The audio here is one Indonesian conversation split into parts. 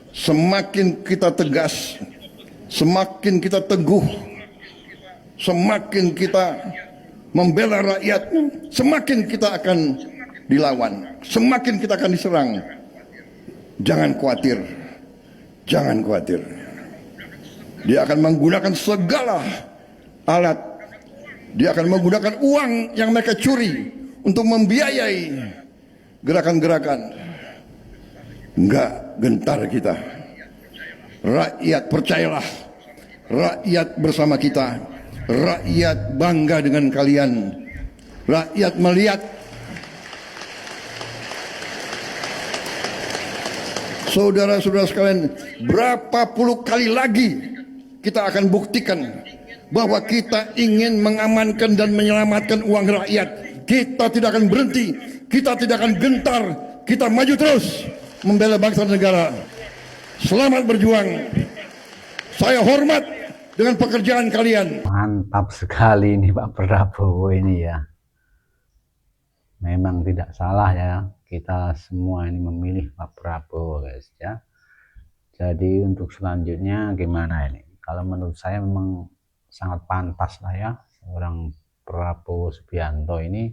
semakin kita tegas, semakin kita teguh, semakin kita membela rakyat, semakin kita akan dilawan, semakin kita akan diserang. Jangan khawatir, jangan khawatir. Dia akan menggunakan segala alat, dia akan menggunakan uang yang mereka curi untuk membiayai gerakan-gerakan. Enggak gentar kita. Rakyat percayalah, rakyat bersama kita, rakyat bangga dengan kalian. Rakyat melihat saudara-saudara sekalian, berapa puluh kali lagi kita akan buktikan bahwa kita ingin mengamankan dan menyelamatkan uang rakyat. Kita tidak akan berhenti, kita tidak akan gentar, kita maju terus membela bangsa dan negara. Selamat berjuang. Saya hormat dengan pekerjaan kalian. Mantap sekali ini Pak Prabowo ini ya. Memang tidak salah ya, kita semua ini memilih Pak Prabowo guys ya. Jadi untuk selanjutnya gimana ini? Kalau menurut saya memang sangat pantas lah ya seorang Prabowo Subianto ini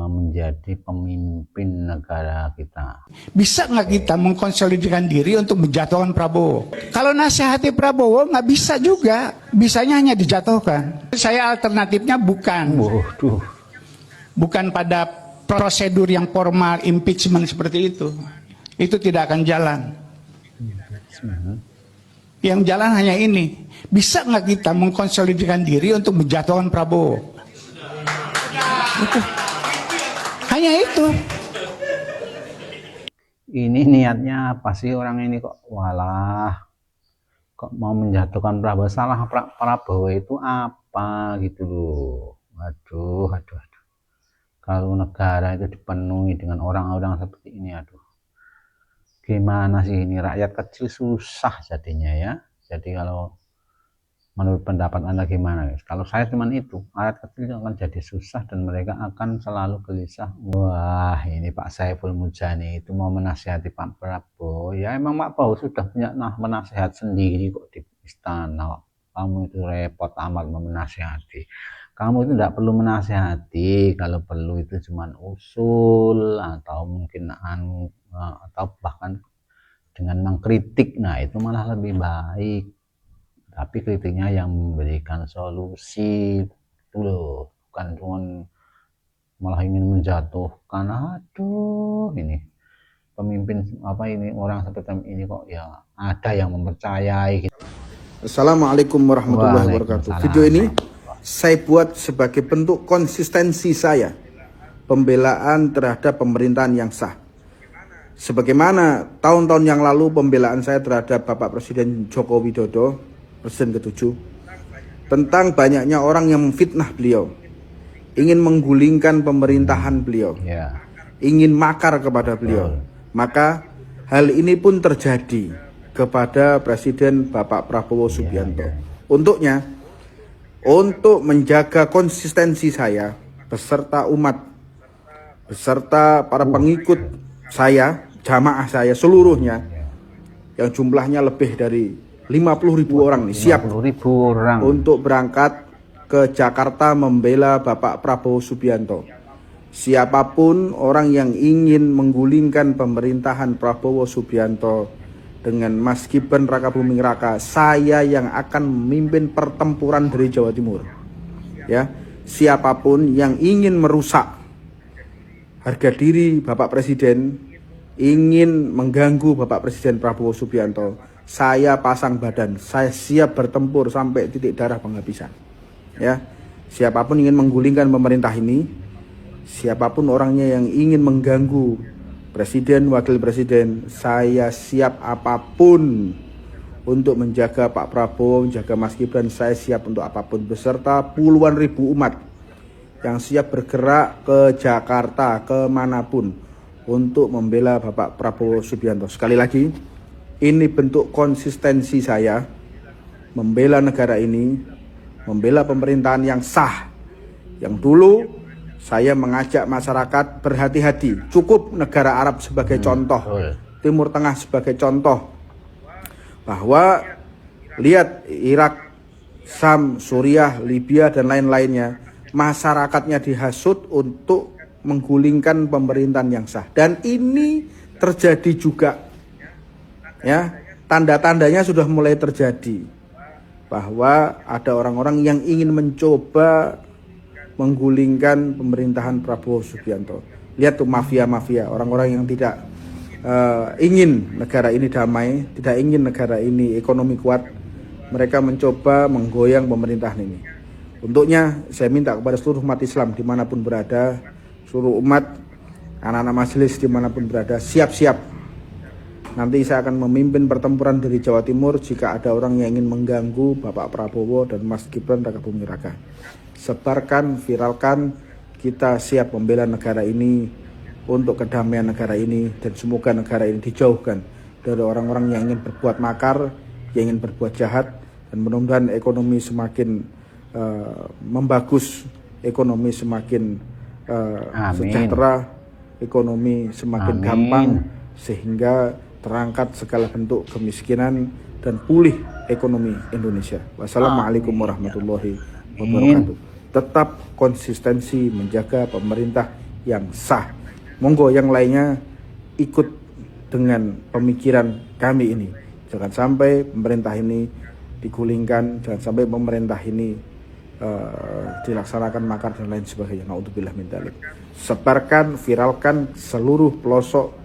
menjadi pemimpin negara kita. Bisa nggak kita mengkonsolidasikan diri untuk menjatuhkan Prabowo? Kalau nasihati Prabowo nggak bisa juga, bisanya hanya dijatuhkan. Saya alternatifnya bukan pada prosedur yang formal impeachment seperti itu tidak akan jalan. Yang jalan hanya ini, bisa nggak kita mengkonsolidasikan diri untuk menjatuhkan Prabowo? Itu. Hanya itu. Ini niatnya apa sih orang ini kok? Walah, kok mau menjatuhkan Prabowo? Salah Prabowo itu apa gitu loh? Aduh. Kalau negara itu dipenuhi dengan orang-orang seperti ini, aduh. Gimana sih ini, rakyat kecil susah jadinya ya. Jadi kalau menurut pendapat Anda gimana guys? Kalau saya cuman itu, rakyat kecil akan jadi susah dan mereka akan selalu gelisah. Wah, ini Pak Saiful Mujani itu mau menasihati Pak Prabowo. Ya emang Pak Prabowo sudah punya penasehat sendiri kok di istana. Kamu itu repot amat menasihati. Kamu itu tidak perlu menasihati, kalau perlu itu cuman usul atau mungkin atau bahkan dengan mengkritik. Nah, itu malah lebih baik. Tapi kritiknya yang memberikan solusi itu loh, bukan cuma malah ingin menjatuhkan. Aduh, ini pemimpin apa ini, orang seperti ini kok ya ada yang mempercayai gitu. Assalamualaikum warahmatullahi wabarakatuh. Video ini saya buat sebagai bentuk konsistensi saya pembelaan terhadap pemerintahan yang sah. Sebagaimana tahun-tahun yang lalu pembelaan saya terhadap Bapak Presiden Joko Widodo, Presiden ke-7, tentang banyaknya orang yang memfitnah beliau, ingin menggulingkan pemerintahan beliau, ingin makar kepada beliau. Maka hal ini pun terjadi kepada Presiden Bapak Prabowo Subianto. Untuk menjaga konsistensi saya beserta umat, beserta para pengikut saya, jamaah saya seluruhnya, yang jumlahnya lebih dari 50.000 orang nih, siap untuk berangkat ke Jakarta membela Bapak Prabowo Subianto. Siapapun orang yang ingin menggulingkan pemerintahan Prabowo Subianto dengan Mas Gibran Rakabuming Raka, saya yang akan memimpin pertempuran dari Jawa Timur. Ya, siapapun yang ingin merusak harga diri Bapak Presiden, ingin mengganggu Bapak Presiden Prabowo Subianto, saya pasang badan, saya siap bertempur sampai titik darah penghabisan. Ya, siapapun ingin menggulingkan pemerintah ini, siapapun orangnya yang ingin mengganggu Presiden, Wakil Presiden, saya siap apapun untuk menjaga Pak Prabowo, menjaga Mas Gibran. Saya siap untuk apapun, beserta puluhan ribu umat yang siap bergerak ke Jakarta, kemanapun, untuk membela Bapak Prabowo Subianto. Sekali lagi, ini bentuk konsistensi saya membela negara ini, membela pemerintahan yang sah, yang dulu saya mengajak masyarakat berhati-hati. Cukup negara Arab sebagai contoh. Timur Tengah sebagai contoh bahwa lihat Irak, Sam, Suriah, Libya dan lain-lainnya, masyarakatnya dihasut untuk menggulingkan pemerintahan yang sah, dan ini terjadi juga, ya, tanda-tandanya sudah mulai terjadi bahwa ada orang-orang yang ingin mencoba menggulingkan pemerintahan Prabowo Subianto. Lihat tuh mafia-mafia, orang-orang yang tidak ingin negara ini damai, tidak ingin negara ini ekonomi kuat, mereka mencoba menggoyang pemerintahan ini. Untuknya saya minta kepada seluruh umat Islam dimanapun berada, seluruh umat, anak-anak majelis dimanapun berada, siap-siap. Nanti saya akan memimpin pertempuran dari Jawa Timur jika ada orang yang ingin mengganggu Bapak Prabowo dan Mas Gibran Raka Buming Raka. Sebarkan, viralkan, kita siap membela negara ini untuk kedamaian negara ini, dan semoga negara ini dijauhkan dari orang-orang yang ingin berbuat makar, yang ingin berbuat jahat, dan mudah-mudahan ekonomi semakin membagus, ekonomi semakin sejahtera, ekonomi semakin gampang, sehingga terangkat segala bentuk kemiskinan dan pulih ekonomi Indonesia. Wassalamualaikum warahmatullahi wabarakatuh. Tetap konsistensi menjaga pemerintah yang sah. Monggo yang lainnya ikut dengan pemikiran kami ini. Jangan sampai pemerintah ini digulingkan, jangan sampai pemerintah ini dilaksanakan makar dan lain sebagainya. Naudzubillah min dzalik. Sebarkan, viralkan seluruh pelosok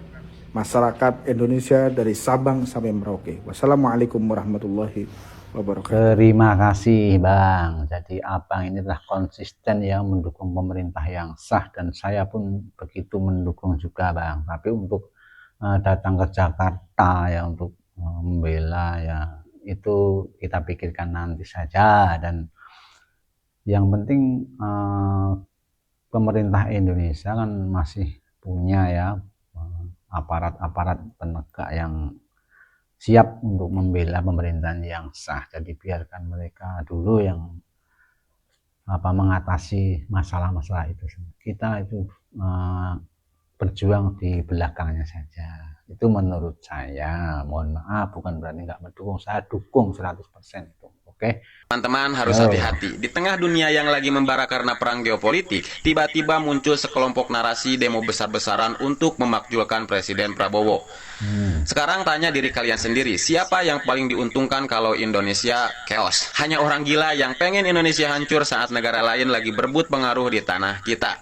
masyarakat Indonesia dari Sabang sampai Merauke. Wassalamualaikum warahmatullahi wabarakatuh. Terima kasih Bang. Jadi Abang ini telah konsisten ya mendukung pemerintah yang sah, dan saya pun begitu mendukung juga Bang. Tapi untuk datang ke Jakarta ya untuk membela ya, itu kita pikirkan nanti saja. Dan yang penting pemerintah Indonesia kan masih punya ya aparat-aparat penegak yang siap untuk membela pemerintahan yang sah. Jadi biarkan mereka dulu yang mengatasi masalah-masalah itu. Kita itu berjuang di belakangnya saja. Itu menurut saya. Mohon maaf, bukan berarti nggak mendukung. Saya dukung 100% itu. Oke. Teman-teman harus hati-hati. Di tengah dunia yang lagi membara karena perang geopolitik, tiba-tiba muncul sekelompok narasi demo besar-besaran untuk memakzulkan Presiden Prabowo. Sekarang tanya diri kalian sendiri, siapa yang paling diuntungkan kalau Indonesia chaos? Hanya orang gila yang pengen Indonesia hancur saat negara lain lagi berebut pengaruh di tanah kita.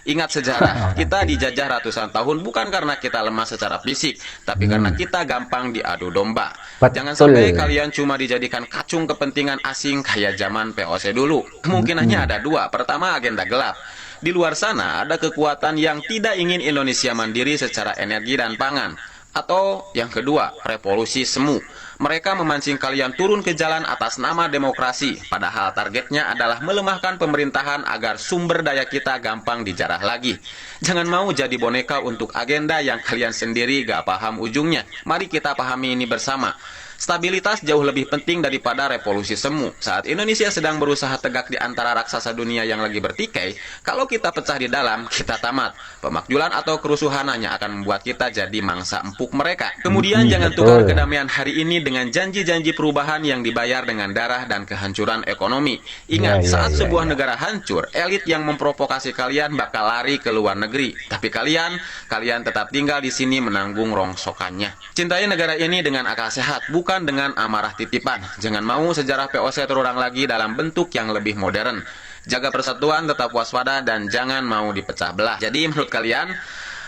Ingat sejarah, kita dijajah ratusan tahun bukan karena kita lemah secara fisik, tapi karena kita gampang diadu domba. Jangan sampai kalian cuma dijadikan kacung kepentingan asing kayak zaman POC dulu. Kemungkinannya ada dua. Pertama, agenda gelap. Di luar sana ada kekuatan yang tidak ingin Indonesia mandiri secara energi dan pangan. Atau yang kedua, revolusi semu. Mereka memancing kalian turun ke jalan atas nama demokrasi, padahal targetnya adalah melemahkan pemerintahan agar sumber daya kita gampang dijarah lagi. Jangan mau jadi boneka untuk agenda yang kalian sendiri gak paham ujungnya. Mari kita pahami ini bersama. Stabilitas jauh lebih penting daripada revolusi semu. Saat Indonesia sedang berusaha tegak di antara raksasa dunia yang lagi bertikai, kalau kita pecah di dalam, kita tamat. Pemakzulan atau kerusuhan hanya akan membuat kita jadi mangsa empuk mereka. Kemudian jangan tukar kedamaian hari ini dengan janji-janji perubahan yang dibayar dengan darah dan kehancuran ekonomi. Ingat, saat sebuah negara hancur, elit yang memprovokasi kalian bakal lari ke luar negeri. Tapi kalian tetap tinggal di sini menanggung rongsokannya. Cintai negara ini dengan akal sehat, bukan dengan amarah titipan. Jangan mau sejarah POC terulang lagi dalam bentuk yang lebih modern. Jaga persatuan, tetap waspada, dan jangan mau dipecah belah. Jadi menurut kalian,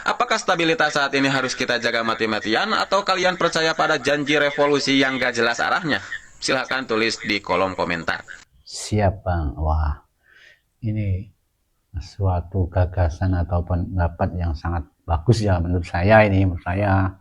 apakah stabilitas saat ini harus kita jaga mati-matian, atau kalian percaya pada janji revolusi yang gak jelas arahnya? Silahkan tulis di kolom komentar. Siap Bang. Wah, ini suatu gagasan atau pendapat yang sangat bagus ya menurut saya. Menurut saya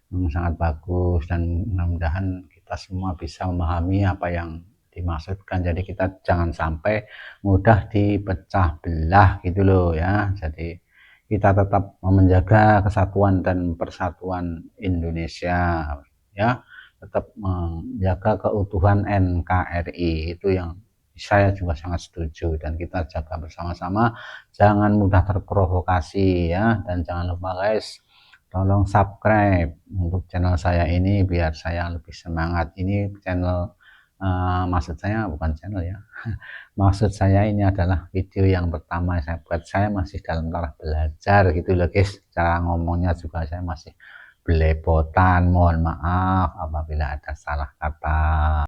sangat bagus, dan mudah-mudahan kita semua bisa memahami apa yang dimaksudkan. Jadi kita jangan sampai mudah dipecah belah gitu loh ya. Jadi kita tetap menjaga kesatuan dan persatuan Indonesia ya, tetap menjaga keutuhan NKRI. Itu yang saya juga sangat setuju, dan kita jaga bersama-sama, jangan mudah terprovokasi ya. Dan jangan lupa guys, tolong subscribe untuk channel saya ini biar saya lebih semangat. Ini channel maksud saya bukan channel ya. Maksud saya ini adalah video yang pertama saya buat. Saya masih dalam taraf belajar gitu loh guys. Cara ngomongnya juga saya masih belepotan. Mohon maaf apabila ada salah kata.